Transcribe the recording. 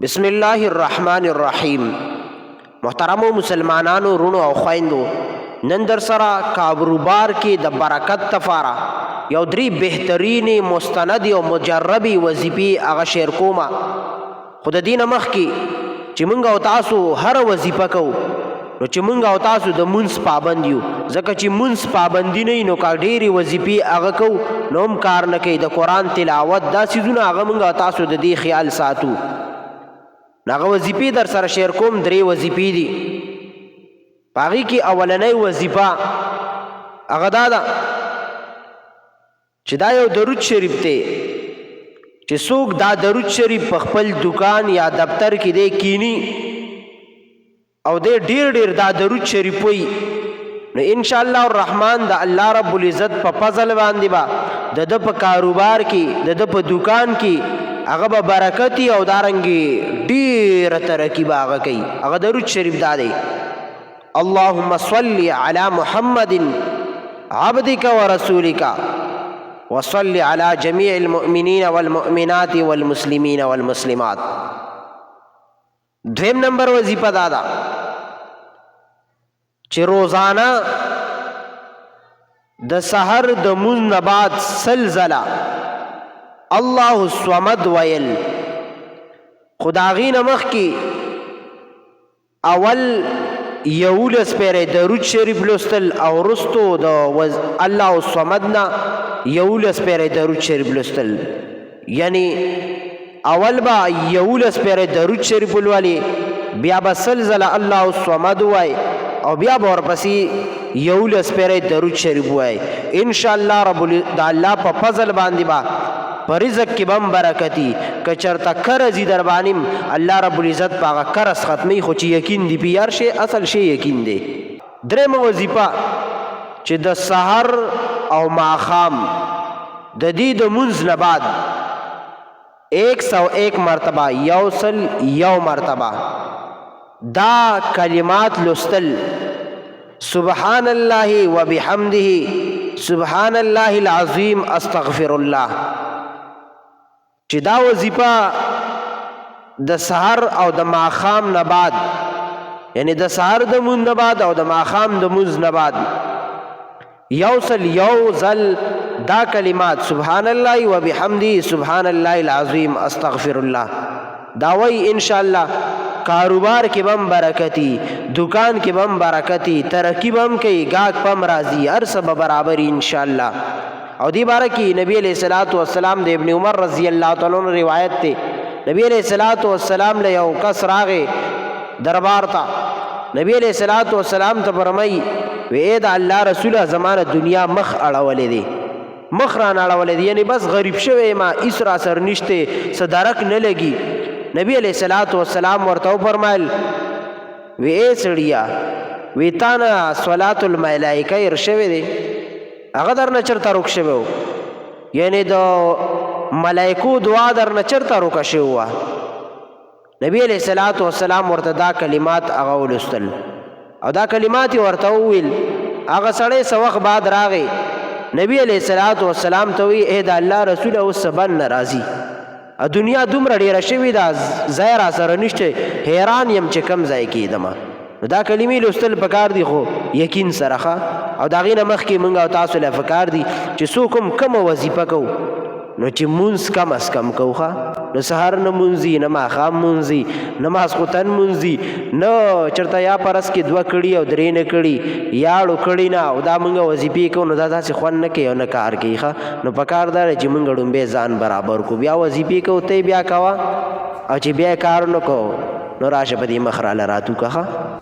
بسم الله الرحمن الرحیم. محترمو مسلمانانو رونو او خویندو، نن در سره کاروبار کې د برکت لپاره یو درې بهترینې مستند او مجربې وظیفې هغه شیر کومه. خو د دې نه مخکې چې موږ او تاسو هره وظیفه کوو نو چې موږ او تاسو د مونځ پابند یو، ځکه چې مونځ پابندي نه وي نو که ډېرې وظیفې هغه کوو نو هم کار نه کوي. د قرآن تلاوت دا څیزونه هغه موږ او تاسو د دې خیال ساتو. هغه وظیفې در سره شیر کوم. درې وظیفې دي. په هغې کې اولنۍ وظیفه هغه دا ده چې دا یو درود شریف دی چې څوک دا درود شریف په خپل دکان یا دفتر کې دی کینی او دی ډېر دا درود شریف وایي نو انشاءالله الرحمن د الله رب العزت په فضل باندې به د ده په کاروبار کې د ده په دکان کې هغه به برکتي او دارنګې ډېره ترقي به هغه کوي. هغه درود شریف دا دی: اللهم صل علی محمد عبدک ورسولک وصل علی جمیع المؤمنین والمؤمنات والمسلمین والمسلمات. دویم نمبر وظیفه دا ده چې روزانه د سحر د مونځ نه بعد سلزله الله الصمد ویل. خو د هغې نه مخکې اول 11 پیرې درود شریف لوستل او وروستو د الله الصمد نه 11 پیرې درود شریف لوستل. یعنی اول به 11 پیرې درود شریف ولولي، بیا به سلزله الله الصمد وای او بیا به ورپسې 11 پیرې درود شریف وای. انشاءالله رب د الله په فضل باندې به په رزق کې به هم برکتي. که چېرته قرض وي در باندې الله رب العزت په هغه قرض ختموي. خو چې یقین دی په هر شی اصل شی یقین دی. درېیمه وظیفه چې د سحر او ماښام د دې د مونځ نه بعد 101 مرتبه 101 مرتبه دا کلمات لوستل: سبحان الله وبحمده سبحان الله العظیم استغفر الله. چې دا وظیفه د سحر او د ماښام نه بعد، یعنی د سحر د مونځ نه بعد او د ماښام د مونځ نه بعد یو ځل دا کلمات سبحان الله وبحمده سبحان الله العظیم استغفر الله دا وی انشاءالله کاروبار کې بم برکتی، دکان کې بم برکتی، ترقی بم کوي، گاهک بم راضي، هر څه به برابر انشاءالله. او دی باره کې نبی علیہ الصلوۃ والسلام د ابن عمر رضی الله تعالی عنہ روایت ته نبی علیہ الصلوۃ والسلام له یو کس راغی دربار ته. نبی علیہ الصلوۃ والسلام ته فرمایي وې دا الله رسوله زمانه دنیا مخ اړولې دی، مخ را اړولې دی، یعنی بس غریب شوی ما اسرا سر نشته صدرک نه لګي. نبی علیہ الصلوۃ والسلام ورته فرمایل وې سړیا وې تا نه صلات الملائکه ارشوي دی، هغه در نه چرته روک شوی، یعنی د ملائکو دعا در نه چرته روکه شوی. نبی علیہ الصلوۃ والسلام ورته دا کلمات هغه ولوستل او دا کلمات ورته وویل. هغه سړی څه وخت بعد راغی نبی علیہ الصلوۃ والسلام ته وی اے د الله رسول اوس سبن ناراضي، دنیا دومره ډیره شوې ده ځای را سره نشته، حیران یم چې کم ځای کېدمه. دا کلمې لوستل پکار دي خو یقین سره ښه. او د هغې نه مخکې موږ او تاسو له پکار دي چې څوک هم کمه وظیفه کوو نو چې مونځ کم از کم کوو ښه. نه سهار نه مونځي، نه ماښام مونځي، نه ماسخوتن مونځي، نه چېرته یا پرس کې 2 کړي او 3 نه کړي یا اړو کړي نه او دا موږ وظیفې کوو نو دا داسې خوند نه کوي او نه کار کوي ښه. نو پکار دا دی چې موږ ډومبې ځان برابر کړو، بیا وظیفې کوو ته بیا کوه او چې بیا کار نه کوو نو راشه په دې مخ راله راتو که ښه.